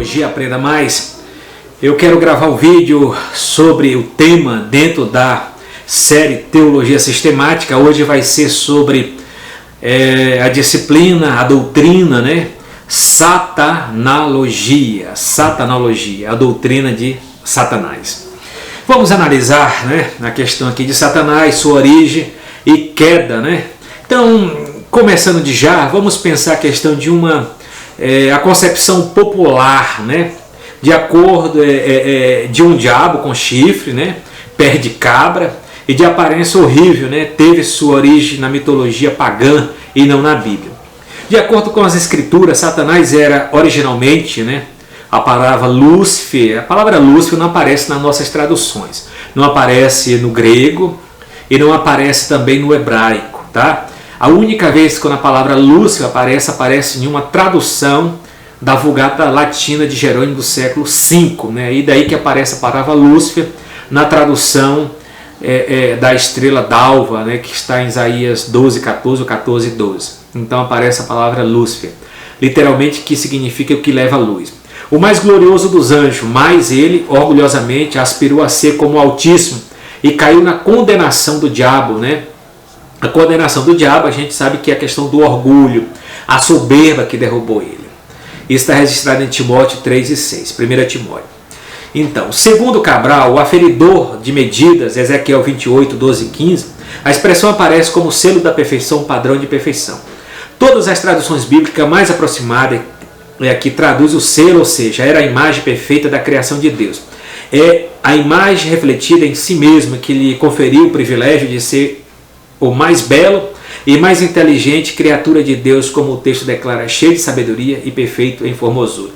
Teologia Aprenda Mais. Eu quero gravar um vídeo sobre o tema dentro da série Teologia Sistemática. Hoje vai ser sobre a disciplina, a doutrina, né? Satanologia, a doutrina de Satanás. Vamos analisar, né, a questão aqui de Satanás, sua origem e queda, né? Então, começando de já, vamos pensar a questão de a concepção popular, né? De acordo de um diabo com chifre, né? Pé de cabra e de aparência horrível, né? Teve sua origem na mitologia pagã e não na Bíblia. De acordo com as escrituras, Satanás era originalmente, né? A palavra Lúcifer, a palavra Lúcifer não aparece nas nossas traduções, não aparece no grego e não aparece também no hebraico, tá? A única vez que a palavra Lúcifer aparece em uma tradução da Vulgata Latina de Jerônimo do século V, né? E daí que aparece a palavra Lúcifer na tradução da estrela d'alva, né? Que está em Isaías 12:14 ou 14:12. Então aparece a palavra Lúcifer, literalmente que significa o que leva a luz. O mais glorioso dos anjos, mas ele orgulhosamente aspirou a ser como o Altíssimo e caiu na condenação do diabo, né? A condenação do diabo, a gente sabe que é a questão do orgulho, a soberba que derrubou ele. Isso está registrado em Timóteo 3:6, 1 Timóteo. Então, segundo Cabral, o aferidor de medidas, Ezequiel 28:12-15, a expressão aparece como selo da perfeição, padrão de perfeição. Todas as traduções bíblicas mais aproximadas que traduz o selo, ou seja, era a imagem perfeita da criação de Deus. É a imagem refletida em si mesma que lhe conferiu o privilégio de ser o mais belo e mais inteligente criatura de Deus, como o texto declara, cheio de sabedoria e perfeito em formosura.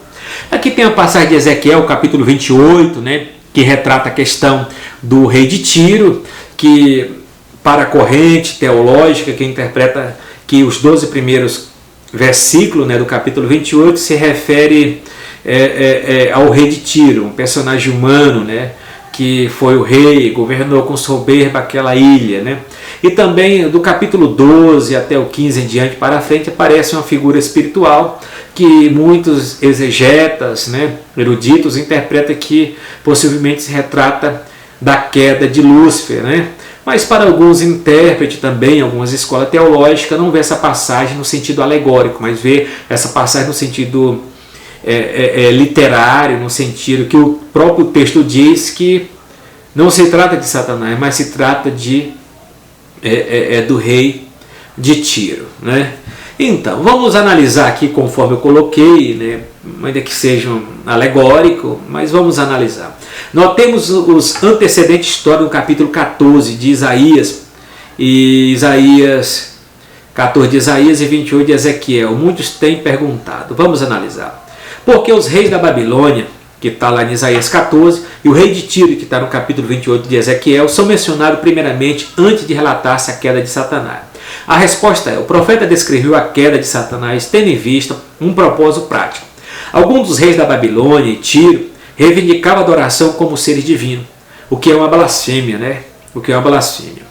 Aqui tem a passagem de Ezequiel, capítulo 28, né, que retrata a questão do rei de Tiro, que para a corrente teológica que interpreta que os 12 primeiros versículos, né, do capítulo 28 se refere ao rei de Tiro, um personagem humano, né, que foi o rei, governou com soberba aquela ilha, né? E também do capítulo 12 até o 15 em diante para frente aparece uma figura espiritual que muitos exegetas, né, eruditos interpretam que possivelmente se retrata da queda de Lúcifer, né? Mas para alguns intérpretes também, algumas escolas teológicas, não vê essa passagem no sentido alegórico, mas vê essa passagem no sentido literário, no sentido que o próprio texto diz que não se trata de Satanás, mas se trata do rei de Tiro, né? Então, vamos analisar aqui conforme eu coloquei, né? Ainda que seja alegórico, mas vamos analisar. Nós temos os antecedentes históricos no capítulo 14 de Isaías, e 14 de Isaías e 28 de Ezequiel. Muitos têm perguntado, vamos analisar. Porque os reis da Babilônia, que está lá em Isaías 14, e o rei de Tiro, que está no capítulo 28 de Ezequiel, são mencionados primeiramente antes de relatar-se a queda de Satanás. A resposta é: o profeta descreveu a queda de Satanás tendo em vista um propósito prático. Alguns dos reis da Babilônia e Tiro reivindicavam a adoração como seres divinos, o que é uma blasfêmia, né? O que é uma blasfêmia.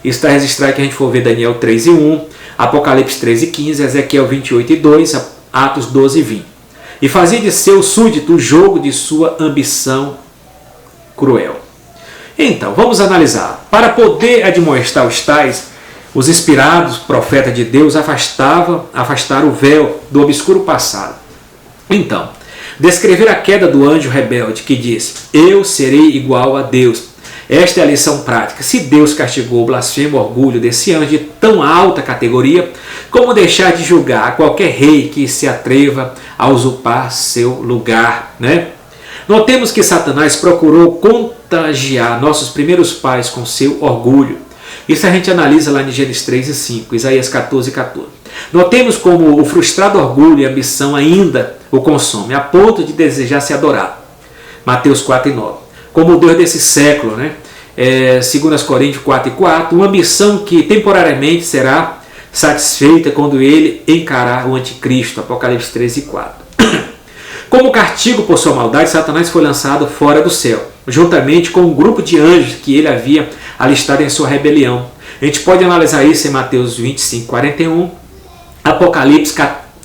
Isso está registrado que a gente for ver Daniel 3:1, Apocalipse 13:15, Ezequiel 28:2, Atos 12:20. E fazia de seu súdito o jogo de sua ambição cruel. Então, vamos analisar. Para poder admoestar os tais, os inspirados profetas de Deus afastaram o véu do obscuro passado. Então, descrever a queda do anjo rebelde que diz: eu serei igual a Deus. Esta é a lição prática. Se Deus castigou o blasfemo orgulho desse anjo de tão alta categoria, como deixar de julgar qualquer rei que se atreva a usurpar seu lugar, né? Notemos que Satanás procurou contagiar nossos primeiros pais com seu orgulho. Isso a gente analisa lá em Gênesis 3:5, Isaías 14:14. Notemos como o frustrado orgulho e ambição ainda o consome, a ponto de desejar ser adorado. Mateus 4:9. Como o Deus desse século, né? 2 Coríntios 4:4, uma ambição que temporariamente será satisfeita quando ele encarar o anticristo, Apocalipse 13:4. Como castigo por sua maldade, Satanás foi lançado fora do céu, juntamente com um grupo de anjos que ele havia alistado em sua rebelião. A gente pode analisar isso em Mateus 25:41,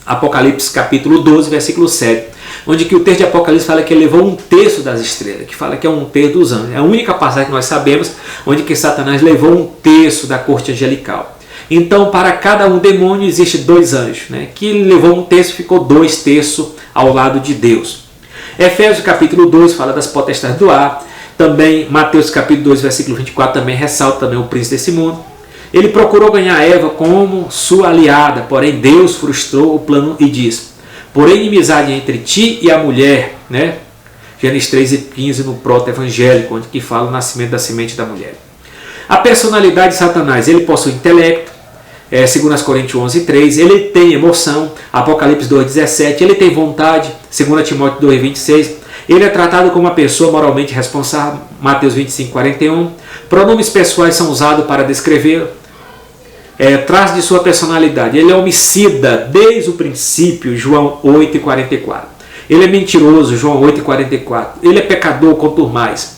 Apocalipse capítulo 12, versículo 7. onde que o texto de Apocalipse fala que ele levou 1/3 das estrelas, que fala que é 1/3 dos anjos. É a única passagem que nós sabemos onde que Satanás levou 1/3 da corte angelical. Então, para cada um demônio existe 2 anjos, né? Que ele levou 1/3, ficou 2/3 ao lado de Deus. Efésios capítulo 2 fala das potestades do ar. Também Mateus capítulo 2, versículo 24 também ressalta também o príncipe desse mundo. Ele procurou ganhar Eva como sua aliada, porém Deus frustrou o plano e diz: por inimizade entre ti e a mulher, né? Gênesis 3:15 no proto-evangélico, onde que fala o nascimento da semente da mulher. A personalidade de Satanás, ele possui intelecto, 2 Coríntios 11:3, ele tem emoção, Apocalipse 2:17, ele tem vontade, 2 Timóteo 2:26, ele é tratado como uma pessoa moralmente responsável, Mateus 25:41, pronomes pessoais são usados para descrever, traço de sua personalidade, ele é homicida desde o princípio, João 8:44, ele é mentiroso, João 8:44, ele é pecador, contumaz,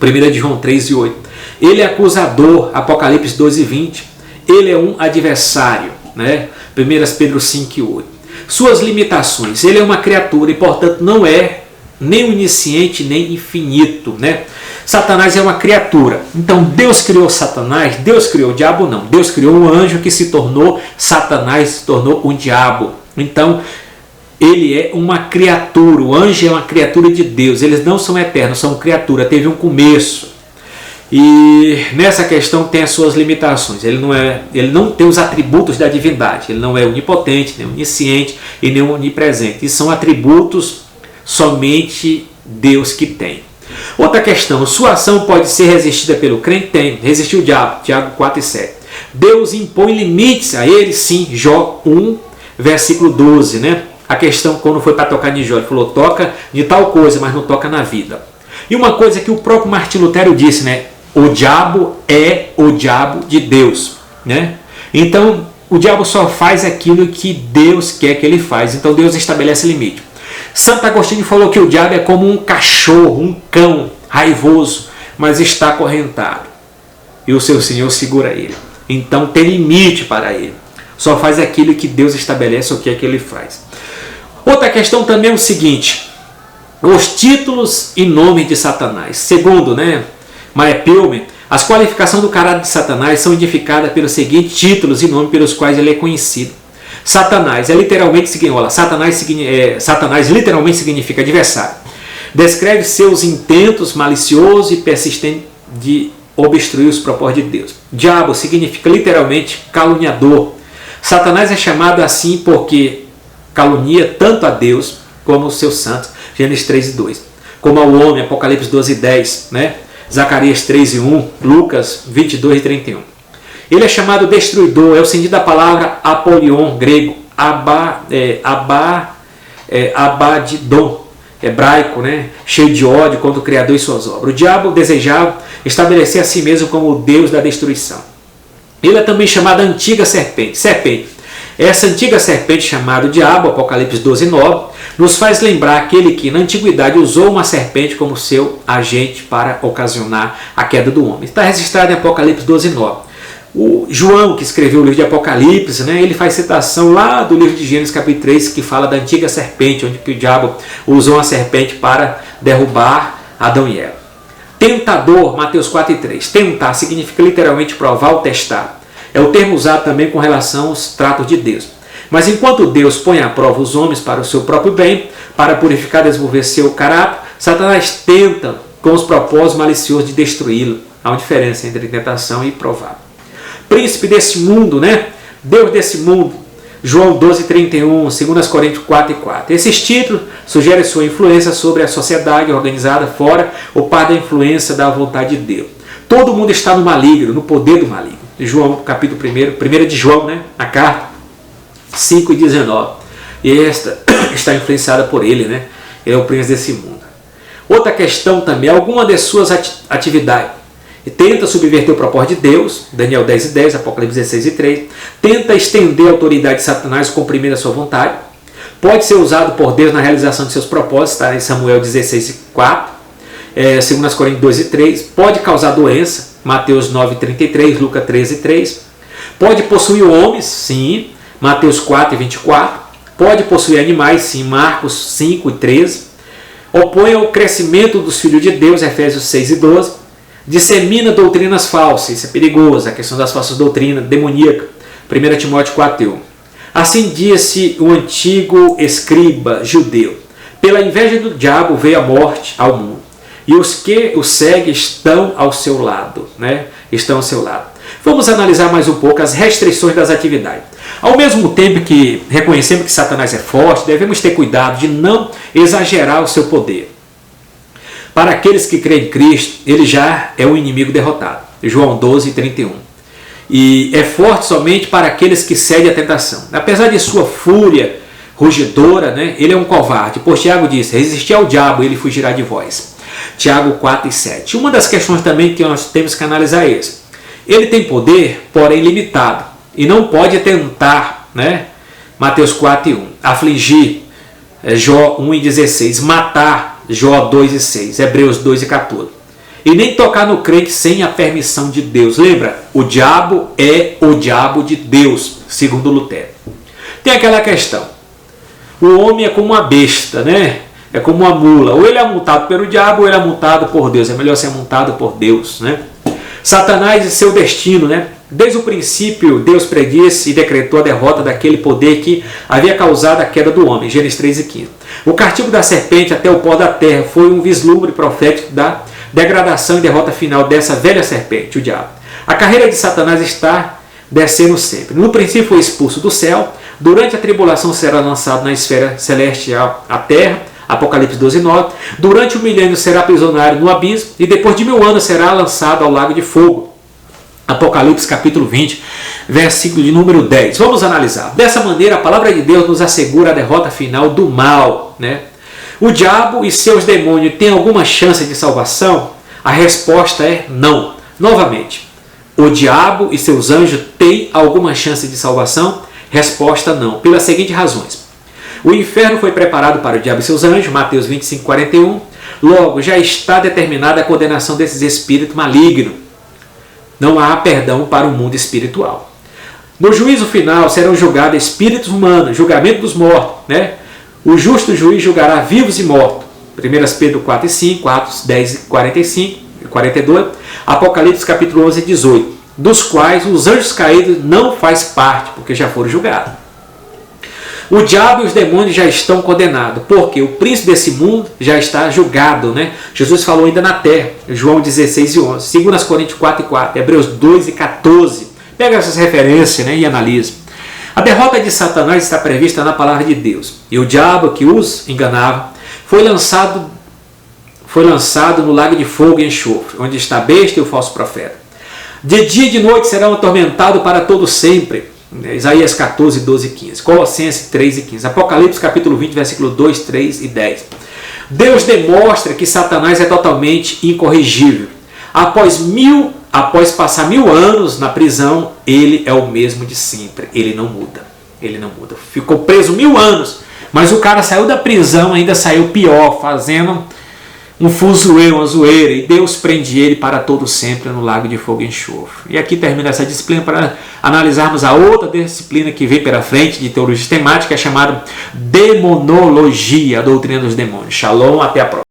1 de João 3:8, ele é acusador, Apocalipse 12:20, ele é um adversário, né? 1 Pedro 5:8. Suas limitações, ele é uma criatura e portanto não é nem onisciente nem infinito, né? Satanás é uma criatura. Então Deus criou Satanás, Deus criou o diabo não. Deus criou um anjo que se tornou Satanás, se tornou um diabo. Então ele é uma criatura, o anjo é uma criatura de Deus. Eles não são eternos, são criatura, teve um começo. E nessa questão tem as suas limitações. Ele não tem os atributos da divindade. Ele não é onipotente, nem onisciente e nem onipresente. E são atributos somente Deus que tem. Outra questão, sua ação pode ser resistida pelo crente? Tem. Resistiu o diabo, Tiago 4:7. Deus impõe limites a ele? Sim, Jó 1, versículo 12, né? A questão quando foi para tocar em Jó, ele falou, toca de tal coisa, mas não toca na vida. E uma coisa que o próprio Martinho Lutero disse, né? O diabo é o diabo de Deus, né? Então, o diabo só faz aquilo que Deus quer que ele faz. Então, Deus estabelece limite. Santo Agostinho falou que o diabo é como um cachorro, um cão raivoso, mas está acorrentado. E o seu Senhor segura ele. Então, tem limite para ele. Só faz aquilo que Deus estabelece o que é que ele faz. Outra questão também é o seguinte. Os títulos e nomes de Satanás. Segundo, né? Maepilme, as qualificações do caráter de Satanás são identificadas pelos seguintes títulos e nomes pelos quais ele é conhecido. Satanás é literalmente Satanás literalmente significa adversário. Descreve seus intentos maliciosos e persistentes de obstruir os propósitos de Deus. Diabo significa literalmente caluniador. Satanás é chamado assim porque calunia tanto a Deus como os seus santos, Gênesis 3:2, como ao homem, Apocalipse 12:10, né? Zacarias 3:1, Lucas 22:31. Ele é chamado destruidor, é o sentido da palavra apolion, grego, abadidon, hebraico, né? Cheio de ódio contra o Criador e suas obras. O diabo desejava estabelecer a si mesmo como o Deus da destruição. Ele é também chamado antiga serpente. Essa antiga serpente chamada diabo, Apocalipse 12:9, nos faz lembrar aquele que na antiguidade usou uma serpente como seu agente para ocasionar a queda do homem. Está registrado em Apocalipse 12:9. O João, que escreveu o livro de Apocalipse, né, ele faz citação lá do livro de Gênesis capítulo 3, que fala da antiga serpente, onde que o diabo usou uma serpente para derrubar Adão e Eva. Tentador, Mateus 4:3. Tentar significa literalmente provar ou testar. É o termo usado também com relação aos tratos de Deus. Mas enquanto Deus põe à prova os homens para o seu próprio bem, para purificar e desenvolver seu caráter, Satanás tenta com os propósitos maliciosos de destruí-lo. Há uma diferença entre tentação e provar. Príncipe desse mundo, né? Deus desse mundo, João 12:31, 2 Coríntios 4:4. Esses títulos sugerem sua influência sobre a sociedade organizada fora ou parte da influência da vontade de Deus. Todo mundo está no maligno, no poder do maligno. João, capítulo 1 de João, né? A carta 5:19. E esta está influenciada por ele, né? Ele é o príncipe desse mundo. Outra questão também, alguma de suas atividades. Tenta subverter o propósito de Deus, Daniel 10:10, Apocalipse 16:3. Tenta estender a autoridade de Satanás, comprimir a sua vontade. Pode ser usado por Deus na realização de seus propósitos, está em Samuel 16:4, 2 Coríntios 2:3. Pode causar doença, Mateus 9:33, Lucas 13:3. Pode possuir homens, sim, Mateus 4:24. Pode possuir animais, sim, Marcos 5 e 13. Opõe ao crescimento dos filhos de Deus, Efésios 6 e 12. Dissemina doutrinas falsas, isso é perigoso, a questão das falsas doutrinas, demoníaca, 1 Timóteo 4 e 1. Assim disse o antigo escriba judeu: pela inveja do diabo veio a morte ao mundo, e os que o seguem estão ao seu lado, né? Estão ao seu lado. Vamos analisar mais um pouco as restrições das atividades. Ao mesmo tempo que reconhecemos que Satanás é forte, devemos ter cuidado de não exagerar o seu poder. Para aqueles que creem em Cristo, ele já é um inimigo derrotado. João 12, 31. E é forte somente para aqueles que cedem à tentação. Apesar de sua fúria rugidora, né, ele é um covarde. Pois Tiago disse: resistir ao diabo, ele fugirá de vós. Tiago 4 e 7. Uma das questões também que nós temos que analisar é essa. Ele tem poder, porém limitado, e não pode tentar, né? Mateus 4 e 1. Afligir, Jó 1 e 16. Matar, Jó 2 e 6. Hebreus 2 e 14. E nem tocar no crente sem a permissão de Deus. Lembra? O diabo é o diabo de Deus, segundo Lutero. Tem aquela questão. O homem é como uma besta, né? É como uma mula. Ou ele é montado pelo diabo, ou ele é montado por Deus. É melhor ser montado por Deus, né? Satanás e seu destino, né? Desde o princípio, Deus predisse e decretou a derrota daquele poder que havia causado a queda do homem. Gênesis 3 e 15. O castigo da serpente até o pó da terra foi um vislumbre profético da degradação e derrota final dessa velha serpente, o diabo. A carreira de Satanás está descendo sempre. No princípio foi expulso do céu. Durante a tribulação será lançado na esfera celestial, a terra. Apocalipse 12, 9. Durante o milênio será prisionário no abismo e depois de 1000 anos será lançado ao lago de fogo. Apocalipse capítulo 20, versículo de número 10. Vamos analisar. Dessa maneira, a palavra de Deus nos assegura a derrota final do mal, né? O diabo e seus demônios têm alguma chance de salvação? A resposta é não. Novamente, o diabo e seus anjos têm alguma chance de salvação? Resposta não, pelas seguintes razões. O inferno foi preparado para o diabo e seus anjos, Mateus 25, 41. Logo, já está determinada a condenação desses espíritos malignos. Não há perdão para o mundo espiritual. No juízo final serão julgados espíritos humanos, julgamento dos mortos, né? O justo juiz julgará vivos e mortos. 1 Pedro 4 e 5, Atos 10 e 45 e 42, Apocalipse capítulo 11 e 18, dos quais os anjos caídos não faz parte, porque já foram julgados. O diabo e os demônios já estão condenados, porque o príncipe desse mundo já está julgado, né? Jesus falou ainda na terra, João 16 e 11, 2 Coríntios 4 e 4, Hebreus 2 e 14. Pega essas referências, né, e analisa. A derrota de Satanás está prevista na palavra de Deus. E o diabo que os enganava foi lançado no lago de fogo e enxofre, onde está a besta e o falso profeta. De dia e de noite serão atormentados para todo sempre. Isaías 14, 12 e 15. Colossenses 3 e 15. Apocalipse capítulo 20, versículo 2, 3 e 10. Deus demonstra que Satanás é totalmente incorrigível. Após passar 1000 anos na prisão, ele é o mesmo de sempre. Ele não muda. Ele não muda. Ficou preso 1000 anos, mas o cara saiu da prisão, ainda saiu pior, fazendo um fuzuê, uma zoeira, e Deus prende ele para todo sempre no lago de fogo e enxofre. E aqui termina essa disciplina para analisarmos a outra disciplina que vem pela frente de teologia sistemática, chamada demonologia, a doutrina dos demônios. Shalom, até a próxima.